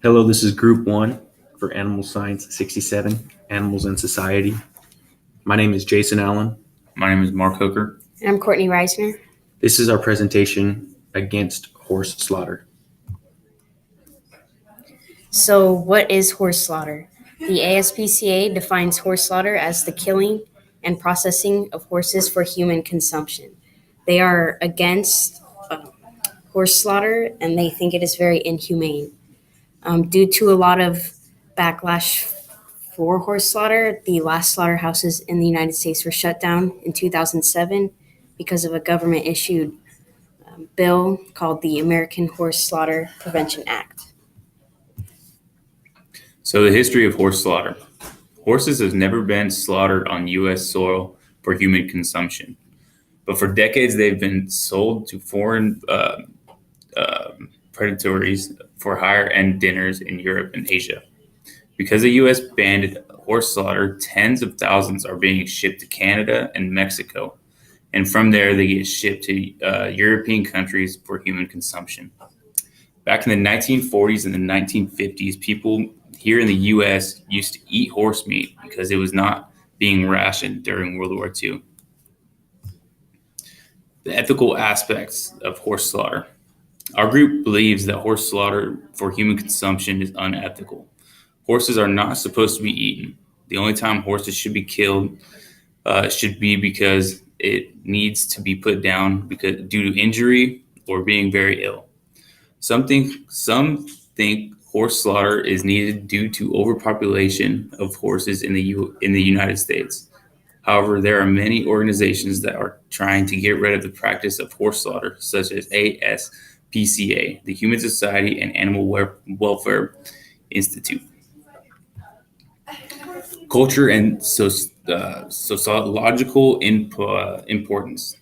Hello, this is Group 1 for Animal Science 67, Animals and Society. My name is Jason Allen. My name is Mark Hooker. And I'm Courtney Reisner. This is our presentation against horse slaughter. So, what is horse slaughter? The ASPCA defines horse slaughter as the killing and processing of horses for human consumption. They are against horse slaughter and they think it is very inhumane. Due to a lot of backlash for horse slaughter, the last slaughterhouses in the United States were shut down in 2007 because of a government issued bill called the American Horse Slaughter Prevention Act. So, the history of horse slaughter. Horses have never been slaughtered on U.S. soil for human consumption, but for decades they've been sold to foreign predatories for higher-end dinners in Europe and Asia. Because the U.S. banned horse slaughter, tens of thousands are being shipped to Canada and Mexico, and from there they get shipped to European countries for human consumption. Back in the 1940s and the 1950s, people here in the U.S. used to eat horse meat because it was not being rationed during World War II. The ethical aspects of horse slaughter. Our group believes that horse slaughter for human consumption is unethical. Horses are not supposed to be eaten. The only time horses should be killed should be because it needs to be put down due to injury or being very ill. Some think horse slaughter is needed due to overpopulation of horses in the United States. However, there are many organizations that are trying to get rid of the practice of horse slaughter, such as ASPCA, the Human Society and Animal Welfare Institute. Culture and sociological importance.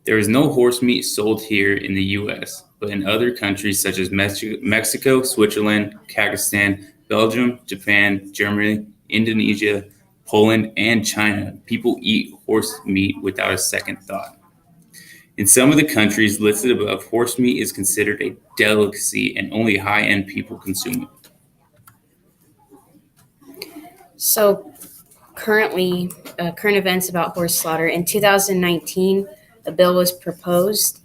There is no horse meat sold here in the U.S., but in other countries such as Mexico, Switzerland, Kazakhstan, Belgium, Japan, Germany, Indonesia, Poland, and China, people eat horse meat without a second thought. In some of the countries listed above, horse meat is considered a delicacy and only high-end people consume it. So, current events about horse slaughter. In 2019, a bill was proposed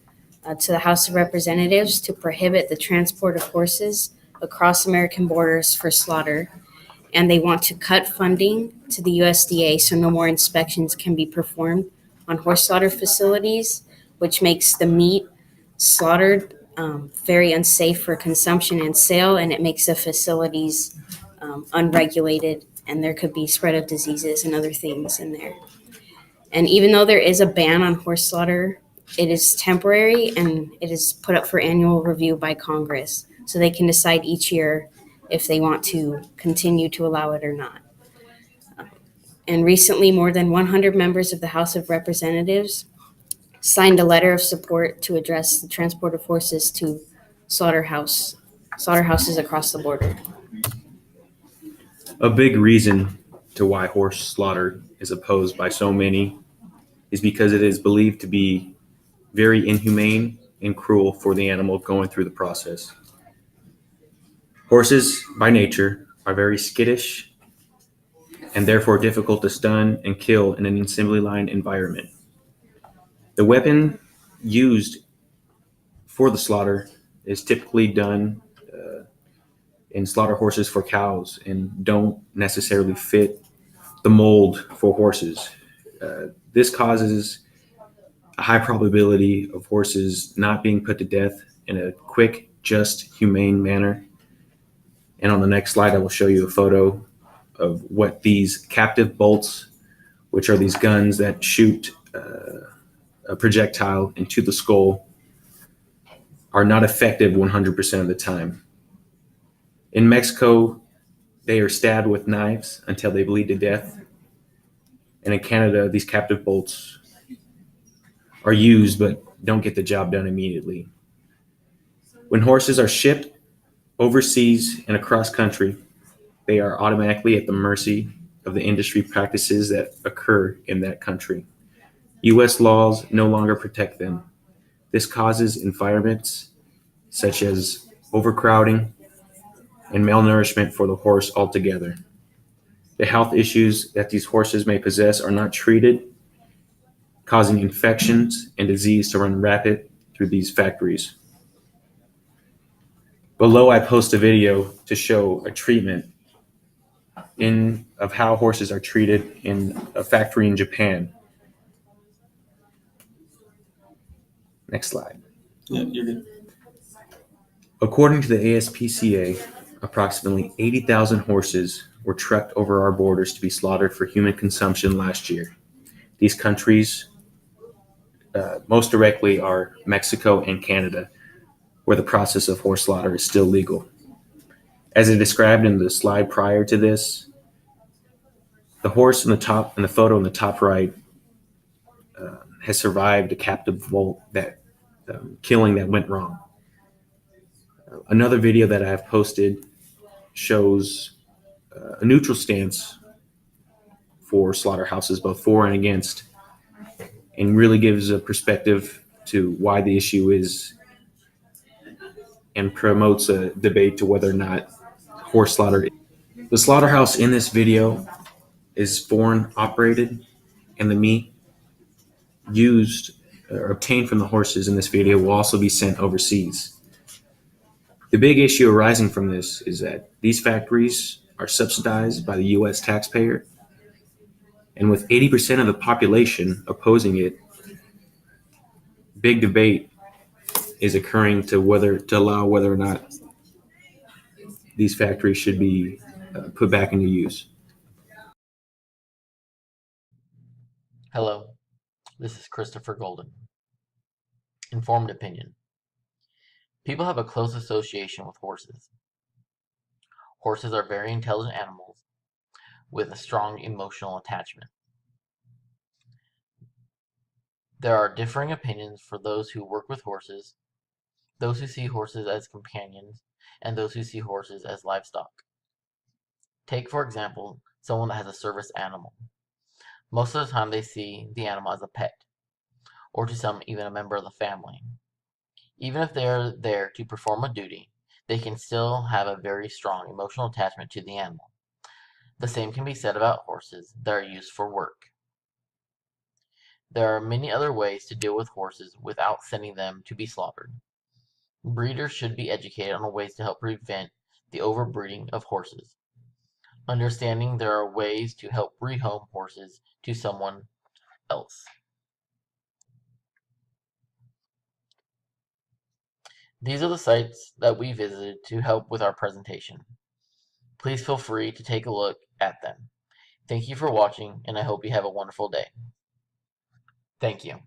to the House of Representatives to prohibit the transport of horses across American borders for slaughter. And they want to cut funding to the USDA so no more inspections can be performed on horse slaughter facilities, which makes the meat slaughtered very unsafe for consumption and sale, and it makes the facilities unregulated, and there could be spread of diseases and other things in there. And even though there is a ban on horse slaughter, it is temporary and it is put up for annual review by Congress, so they can decide each year if they want to continue to allow it or not. And recently, more than 100 members of the House of Representatives signed a letter of support to address the transport of horses to slaughterhouses across the border. A big reason to why horse slaughter is opposed by so many is because it is believed to be very inhumane and cruel for the animal going through the process. Horses, by nature, are very skittish and therefore difficult to stun and kill in an assembly line environment. The weapon used for the slaughter is typically done in slaughter horses for cows and don't necessarily fit the mold for horses. This causes a high probability of horses not being put to death in a quick, just, humane manner. And on the next slide, I will show you a photo of what these captive bolts, which are these guns that shoot a projectile into the skull, are not effective 100% of the time. In Mexico, they are stabbed with knives until they bleed to death. And in Canada, these captive bolts are used but don't get the job done immediately. When horses are shipped overseas and across country, they are automatically at the mercy of the industry practices that occur in that country. U.S. laws no longer protect them. This causes environments such as overcrowding, and malnourishment for the horse altogether. The health issues that these horses may possess are not treated, causing infections and disease to run rapid through these factories. Below, I post a video to show a treatment of how horses are treated in a factory in Japan. Next slide. Yeah, you're good. According to the ASPCA, approximately 80,000 horses were trucked over our borders to be slaughtered for human consumption last year. These countries, most directly, are Mexico and Canada, where the process of horse slaughter is still legal. As I described in the slide prior to this, the horse in the photo in the top right has survived a captive volt killing that went wrong. Another video that I have posted shows a neutral stance for slaughterhouses, both for and against, and really gives a perspective to why the issue is and promotes a debate to whether or not horse slaughter. The slaughterhouse in this video is foreign operated, and the meat used or obtained from the horses in this video will also be sent overseas. The big issue arising from this is that these factories are subsidized by the U.S. taxpayer, and with 80% of the population opposing it, big debate is occurring to allow whether or not these factories should be put back into use. Hello, this is Christopher Golden. Informed opinion. People have a close association with horses. Horses are very intelligent animals with a strong emotional attachment. There are differing opinions for those who work with horses, those who see horses as companions, and those who see horses as livestock. Take, for example, someone that has a service animal. Most of the time they see the animal as a pet, or to some even a member of the family. Even if they are there to perform a duty, they can still have a very strong emotional attachment to the animal. The same can be said about horses that are used for work. There are many other ways to deal with horses without sending them to be slaughtered. Breeders should be educated on ways to help prevent the overbreeding of horses. Understanding there are ways to help rehome horses to someone else. These are the sites that we visited to help with our presentation. Please feel free to take a look at them. Thank you for watching, and I hope you have a wonderful day. Thank you.